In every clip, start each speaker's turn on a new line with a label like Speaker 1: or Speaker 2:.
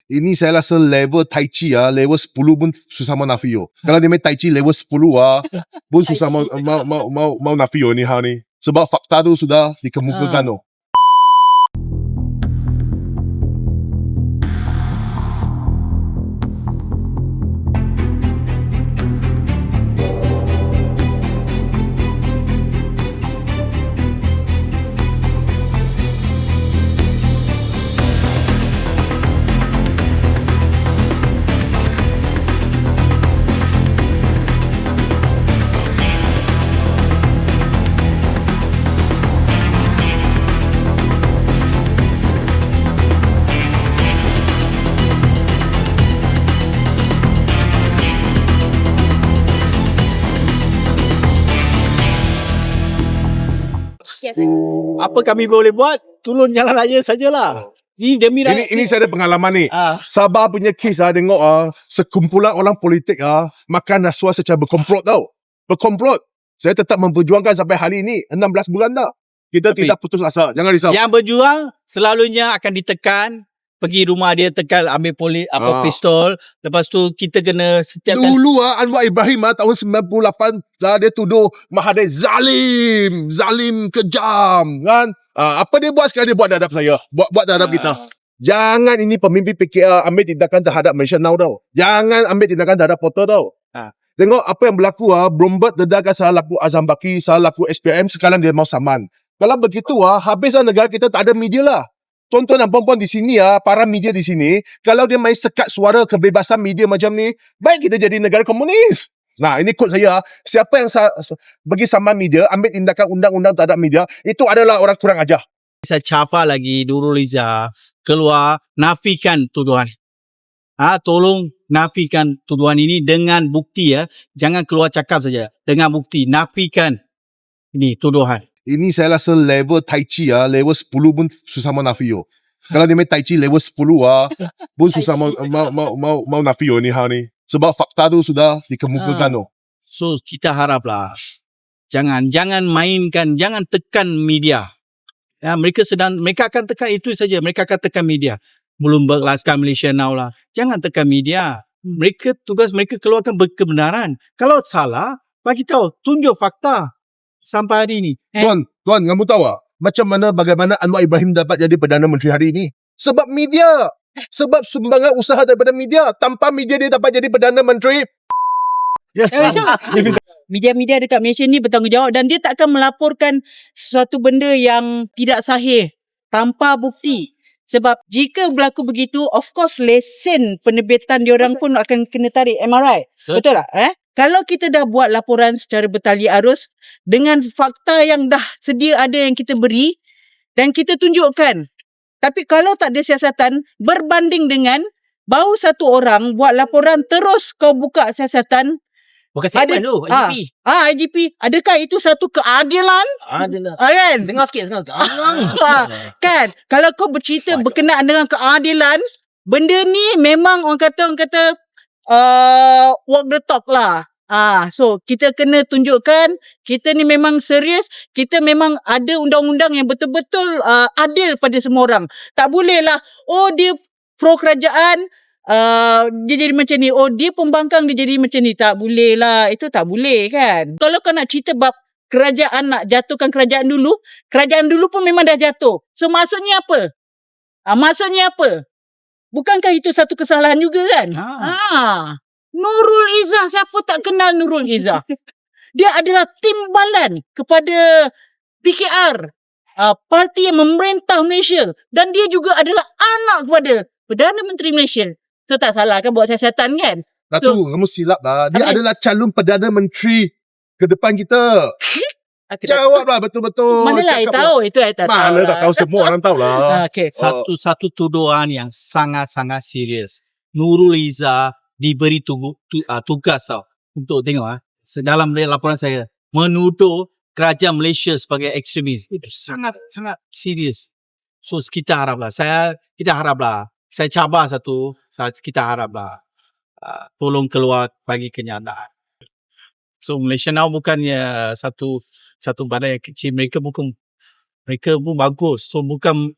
Speaker 1: Ini saya rasa level Tai Chi level 10 pun susah mau nafio. Kalau dia main Tai Chi level 10 pun susah mau nafio ni hal ni. Sebab fakta tu sudah dikemukakan tu.
Speaker 2: Apa kami boleh buat? Turun jalan raya sajalah. Ini demi rakyat.
Speaker 1: Ini saya ada pengalaman ni. Sabah punya kes tengok sekumpulan orang politik makan rasuah secara berkomplot tau. Berkomplot. Saya tetap memperjuangkan sampai hari ini 16 bulan dah. Kita tidak putus asa. Jangan risau.
Speaker 2: Yang berjuang selalunya akan ditekan. Pergi rumah dia tekan ambil pistol. Lepas tu kita kena setiap
Speaker 1: dulu Anwar Ibrahim tahun 98 dia tuduh Mahathir zalim kejam kan. Apa dia buat sekarang? Dia buat terhadap saya, buat terhadap kita. Jangan ini pemimpin PKR ambil tindakan terhadap Malaysia Now tau. Jangan ambil tindakan terhadap Porter tau. Tengok apa yang berlaku Bloomberg dedahkan salah laku Azam Baki, salah laku SPM, sekarang dia mau saman. Kalau begitu habislah negara kita, tak ada media lah. Tuan-tuan dan puan-puan di sini para media di sini, kalau dia main sekat suara kebebasan media macam ni, baik kita jadi negara komunis. Nah, ini kod saya. Siapa yang bagi saman media, ambil tindakan undang-undang terhadap media, itu adalah orang kurang ajar.
Speaker 2: Saya cafa lagi Nurul Izzah keluar nafikan tuduhan. Tolong nafikan tuduhan ini dengan bukti Jangan keluar cakap saja. Dengan bukti, nafikan ini tuduhan.
Speaker 1: Ini saya rasa level Tai Chi level 10 pun susah mau nafio. Kalau dia main Tai Chi level 10 pun susah mau nafio ni hal ni. Sebab fakta tu sudah dikemukakan tu.
Speaker 2: So kita haraplah jangan mainkan, jangan tekan media. Mereka akan tekan itu saja. Mereka akan tekan media. Belum berlaskan Malaysia Now lah. Jangan tekan media. Tugas mereka keluarkan kebenaran. Kalau salah, bagi tahu, tunjuk fakta. Sampai hari ini.
Speaker 1: Tuan, kamu tahu bagaimana Anwar Ibrahim dapat jadi Perdana Menteri hari ini? Sebab media. Sebab sumbangan usaha daripada media. Tanpa media dia dapat jadi Perdana Menteri.
Speaker 3: Media-media dekat Malaysia ni bertanggungjawab dan dia tak akan melaporkan sesuatu benda yang tidak sahih tanpa bukti. Sebab jika berlaku begitu, of course lesen penerbitan diorang pun akan kena tarik. Am I right? Betul tak? Kalau kita dah buat laporan secara bertali arus dengan fakta yang dah sedia ada yang kita beri dan kita tunjukkan. Tapi kalau tak ada siasatan berbanding dengan baru satu orang buat laporan terus kau buka siasatan.
Speaker 2: Bukan statement tu, IGP.
Speaker 3: IGP. Adakah itu satu keadilan? Kan?
Speaker 2: Dengar sikit.
Speaker 3: Kan? Kalau kau bercerita berkenaan dengan keadilan, benda ni memang orang kata walk the talk lah. So kita kena tunjukkan kita ni memang serius, kita memang ada undang-undang yang betul-betul adil pada semua orang. Tak boleh lah dia pro kerajaan, dia jadi macam ni, dia pembangkang dia jadi macam ni. Tak boleh lah, itu tak boleh kan. Kalau kau nak cerita bab kerajaan, nak jatuhkan kerajaan dulu pun memang dah jatuh. So maksudnya apa? Maksudnya apa? Bukankah itu satu kesalahan juga kan? Nurul Izzah, siapa tak kenal Nurul Izzah? Dia adalah timbalan kepada PKR, parti yang memerintah Malaysia, dan dia juga adalah anak kepada Perdana Menteri Malaysia. So tak salah kan buat siasatan kan?
Speaker 1: Datuk, kamu silap lah. Dia adalah calon Perdana Menteri ke depan kita. Jawablah betul-betul.
Speaker 3: Manalah saya tahu. Itu saya tak tahu.
Speaker 1: Mana tak tahu, semua orang tahu lah.
Speaker 2: Satu tuduhan yang sangat-sangat serius. Nurul Izzah diberi tugas untuk tengok dalam laporan saya menuduh kerajaan Malaysia sebagai ekstremis. Itu sangat-sangat serius. So kita haraplah saya cabar kita haraplah tolong keluar bagi kenyataan. So Malaysia Now bukannya satu badan yang kecil. Mereka pun bagus. So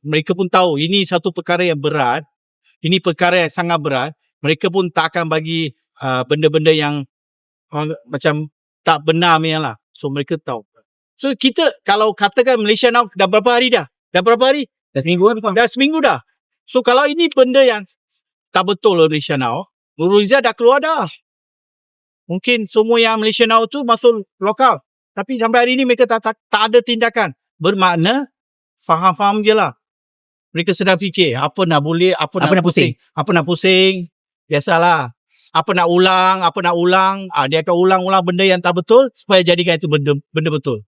Speaker 2: mereka pun tahu ini satu perkara yang berat. ini perkara yang sangat berat, mereka pun tak akan bagi benda-benda yang macam tak benar punya lah. So mereka tahu. So kita kalau katakan Malaysia Now dah berapa hari dah? Dah berapa hari?
Speaker 4: Dah seminggu kan?
Speaker 2: Dah seminggu dah. So kalau ini benda yang tak betul Malaysia Now, Nurul Izzah dah keluar dah. Mungkin semua yang Malaysia Now tu masuk lokal. Tapi sampai hari ni mereka tak ada tindakan. Bermakna faham-faham je lah. Mereka sedang fikir apa nak boleh, apa nak pusing. Apa nak pusing. Biasalah. Apa nak ulang. Dia akan ulang-ulang benda yang tak betul supaya jadikan itu benda betul.